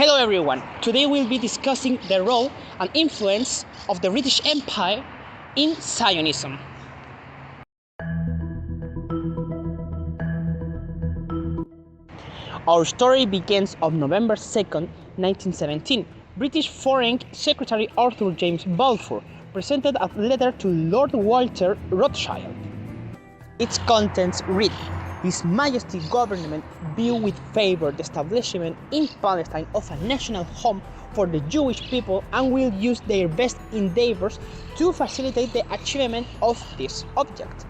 Hello everyone, today we'll be discussing the role and influence of the British Empire in Zionism. Our story begins on November 2nd, 1917. British Foreign Secretary Arthur James Balfour presented a letter to Lord Walter Rothschild. Its contents read: His Majesty's government view with favor the establishment in Palestine of a national home for the Jewish people and will use their best endeavors to facilitate the achievement of this object.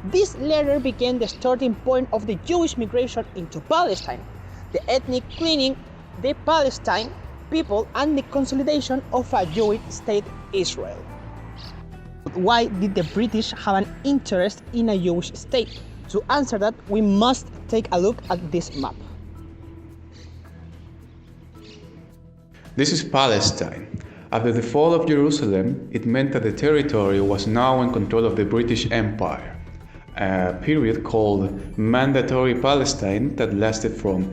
This letter became the starting point of the Jewish migration into Palestine, the ethnic cleansing the Palestine people and the consolidation of a Jewish state Israel. But why did the British have an interest in a Jewish state? To answer that, we must take a look at this map. This is Palestine. After the fall of Jerusalem, it meant that the territory was now in control of the British Empire, a period called Mandatory Palestine that lasted from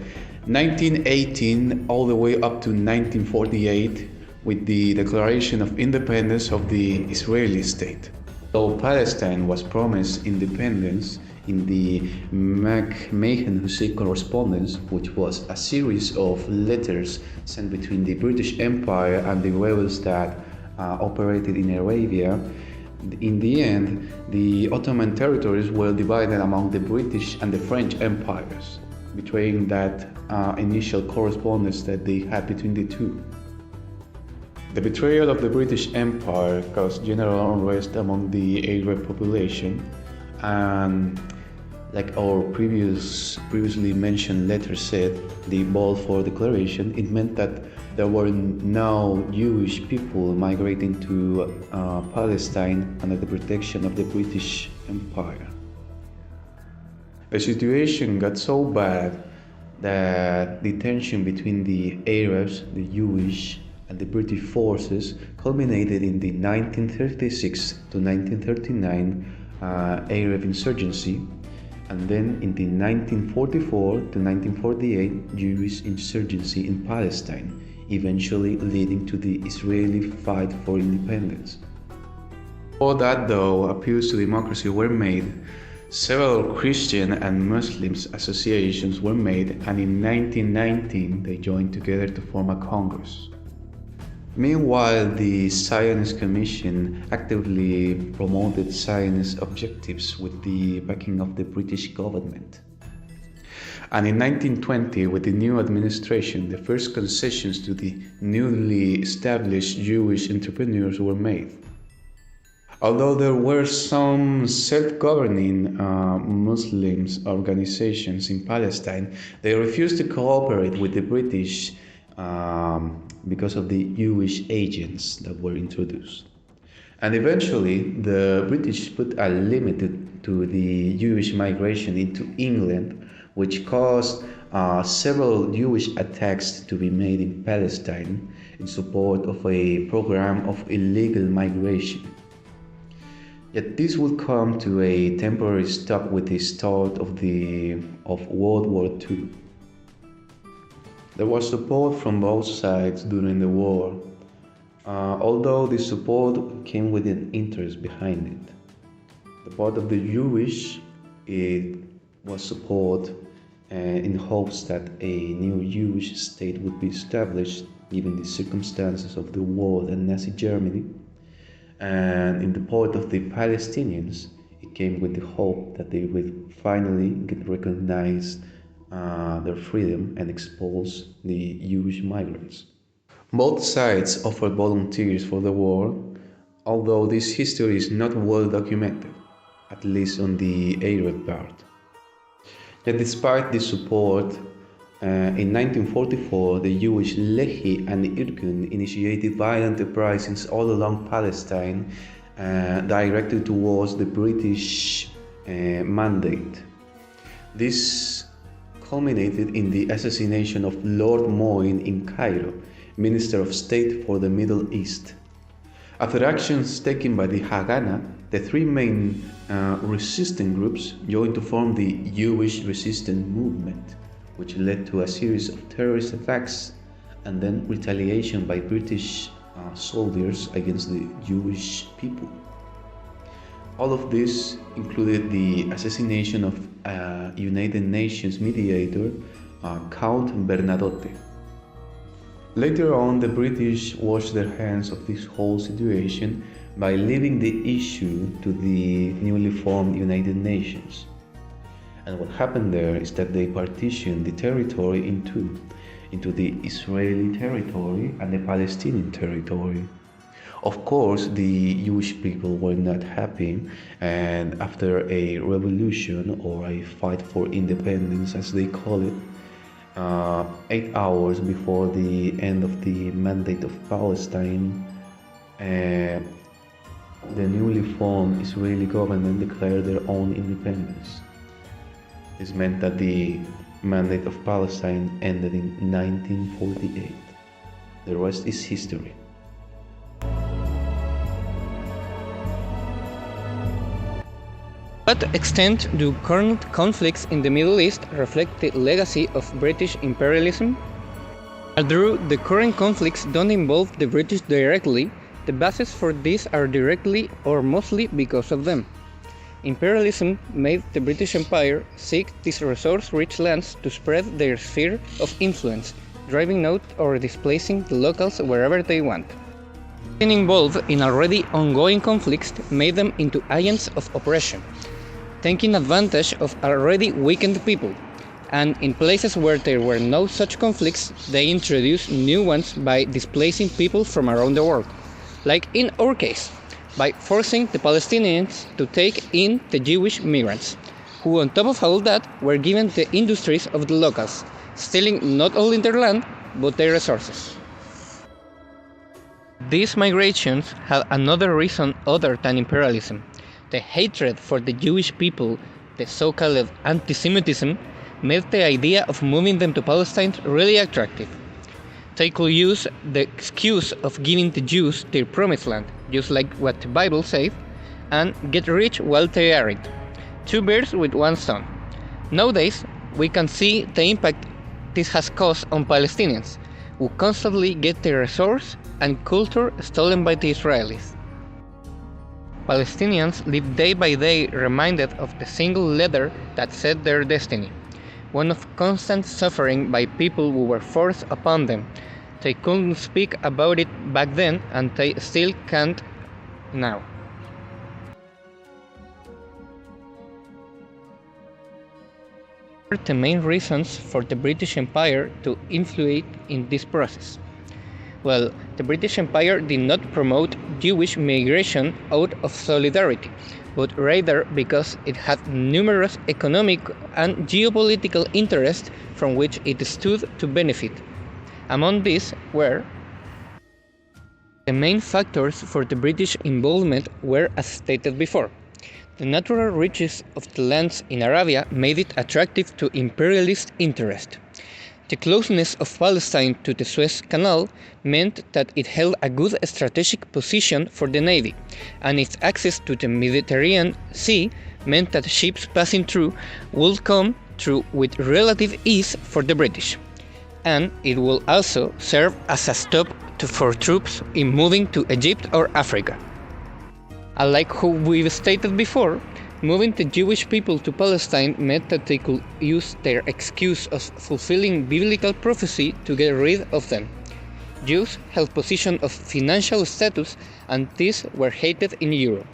1918 all the way up to 1948 with the declaration of independence of the Israeli state. Though Palestine was promised independence in the Macmahon-Hussey correspondence, which was a series of letters sent between the British Empire and the rebels that operated in Arabia, in the end, the Ottoman territories were divided among the British and the French empires, betraying that initial correspondence that they had between the two. The betrayal of the British Empire caused general unrest among the Arab population, and like our previously mentioned letter said, the Balfour Declaration, it meant that there were now Jewish people migrating to Palestine under the protection of the British Empire. The situation got so bad that the tension between the Arabs, the Jewish, and the British forces culminated in the 1936 to 1939 Arab insurgency, and then in the 1944 to 1948 Jewish insurgency in Palestine, eventually leading to the Israeli fight for independence. Before that, though, appeals to democracy were made, several Christian and Muslim associations were made, and in 1919 they joined together to form a Congress. Meanwhile, the Zionist Commission actively promoted Zionist objectives with the backing of the British government. And in 1920, with the new administration, the first concessions to the newly established Jewish entrepreneurs were made. Although there were some self-governing Muslim organizations in Palestine, they refused to cooperate with the British because of the Jewish agents that were introduced. And eventually, the British put a limit to the Jewish migration into England, which caused several Jewish attacks to be made in Palestine in support of a program of illegal migration. Yet this would come to a temporary stop with the start of World War II. There was support from both sides during the war, although the support came with an interest behind it. The part of the Jewish, it was support in hopes that a new Jewish state would be established given the circumstances of the war and Nazi Germany. And in the part of the Palestinians, it came with the hope that they would finally get recognized their freedom and expose the Jewish migrants. Both sides offered volunteers for the war, although this history is not well documented, at least on the Arab part. Yet despite this support, in 1944 the Jewish Lehi and the Irgun initiated violent uprisings all along Palestine directed towards the British mandate. This culminated in the assassination of Lord Moyne in Cairo, Minister of State for the Middle East. After actions taken by the Haganah, the three main resistant groups joined to form the Jewish Resistance Movement, which led to a series of terrorist attacks and then retaliation by British soldiers against the Jewish people. All of this included the assassination of United Nations mediator, Count Bernadotte. Later on, the British washed their hands of this whole situation by leaving the issue to the newly formed United Nations. And what happened there is that they partitioned the territory into the Israeli territory and the Palestinian territory. Of course, the Jewish people were not happy, and after a revolution or a fight for independence, as they call it, 8 hours before the end of the Mandate of Palestine, the newly formed Israeli government declared their own independence. This meant that the Mandate of Palestine ended in 1948. The rest is history. To what extent do current conflicts in the Middle East reflect the legacy of British imperialism? Although the current conflicts don't involve the British directly, the bases for this are directly or mostly because of them. Imperialism made the British Empire seek these resource-rich lands to spread their sphere of influence, driving out or displacing the locals wherever they want. Being involved in already ongoing conflicts made them into agents of oppression, taking advantage of already weakened people, and in places where there were no such conflicts, they introduced new ones by displacing people from around the world, like in our case, by forcing the Palestinians to take in the Jewish migrants, who on top of all that were given the industries of the locals, stealing not only their land, but their resources. These migrations had another reason other than imperialism. The hatred for the Jewish people, the so-called anti-Semitism, made the idea of moving them to Palestine really attractive. They could use the excuse of giving the Jews their promised land, just like what the Bible says, and get rich while they are it. Two birds with one stone. Nowadays, we can see the impact this has caused on Palestinians, who constantly get their resource and culture stolen by the Israelis. Palestinians live day by day reminded of the single letter that set their destiny, one of constant suffering by people who were forced upon them. They couldn't speak about it back then, and they still can't now. What are the main reasons for the British Empire to influence in this process? Well, the British Empire did not promote Jewish migration out of solidarity, but rather because it had numerous economic and geopolitical interests from which it stood to benefit. Among these were the main factors for the British involvement were, as stated before, the natural riches of the lands in Arabia made it attractive to imperialist interest. The closeness of Palestine to the Suez Canal meant that it held a good strategic position for the navy, and its access to the Mediterranean Sea meant that ships passing through would come through with relative ease for the British, and it will also serve as a stop for troops in moving to Egypt or Africa. Unlike how we've stated before, moving the Jewish people to Palestine meant that they could use their excuse of fulfilling biblical prophecy to get rid of them. Jews held positions of financial status, and these were hated in Europe.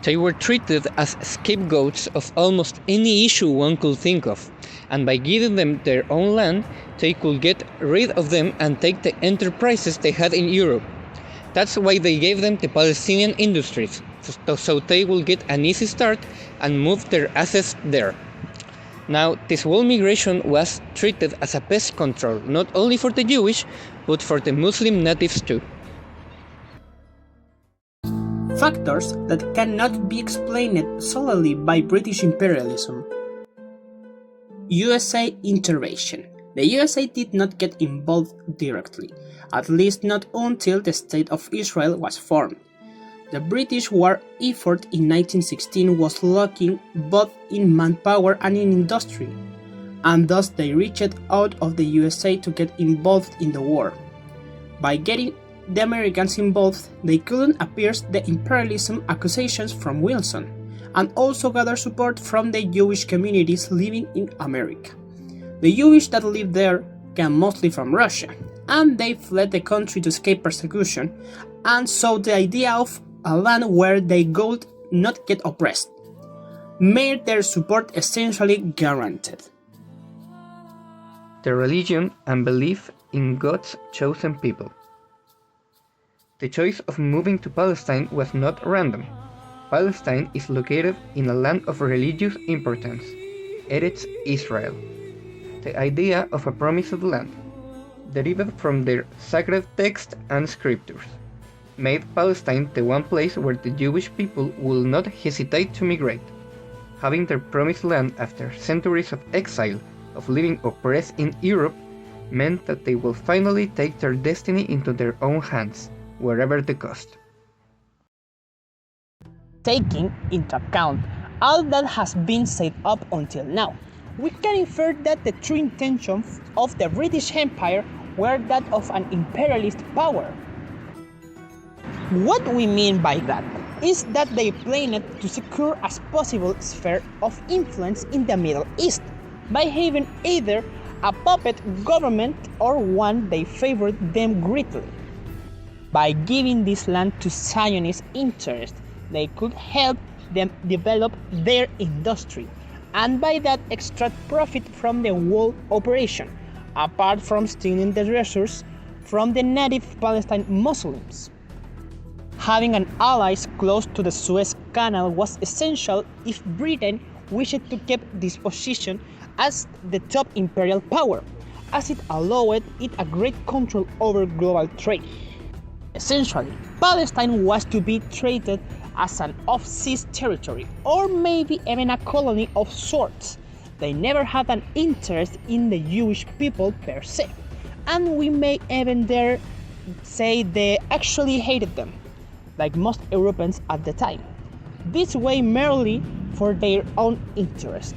They were treated as scapegoats of almost any issue one could think of, and by giving them their own land, they could get rid of them and take the enterprises they had in Europe. That's why they gave them the Palestinian industries, so they will get an easy start and move their assets there. Now, this whole migration was treated as a pest control, not only for the Jewish, but for the Muslim natives too. Factors that cannot be explained solely by British imperialism. USA intervention. The USA did not get involved directly, at least not until the State of Israel was formed. The British war effort in 1916 was lacking both in manpower and in industry. and thus they reached out of the USA to get involved in the war. By getting the Americans involved, they couldn't appease the imperialism accusations from Wilson, and also gather support from the Jewish communities living in America. The Jewish that lived there came mostly from Russia, and they fled the country to escape persecution, and so the idea of a land where they could not get oppressed made their support essentially guaranteed. The religion and belief in God's chosen people. The choice of moving to Palestine was not random. Palestine is located in a land of religious importance, Eretz Israel. The idea of a promised land, derived from their sacred text and scriptures, made Palestine the one place where the Jewish people will not hesitate to migrate. Having their promised land after centuries of exile, of living oppressed in Europe, meant that they will finally take their destiny into their own hands, wherever the cost. Taking into account all that has been said up until now, we can infer that the true intentions of the British Empire were that of an imperialist power. What we mean by that is that they planned to secure as possible sphere of influence in the Middle East by having either a puppet government or one they favored them greatly. By giving this land to Zionist interests, they could help them develop their industry, and by that extract profit from the whole operation, apart from stealing the resources from the native Palestine Muslims. Having an allies close to the Suez Canal was essential if Britain wished to keep this position as the top imperial power, as it allowed it a great control over global trade. Essentially, Palestine was to be treated as an off-seas territory, or maybe even a colony of sorts. They never had an interest in the Jewish people per se, and we may even dare say they actually hated them, like most Europeans at the time. This way merely for their own interest.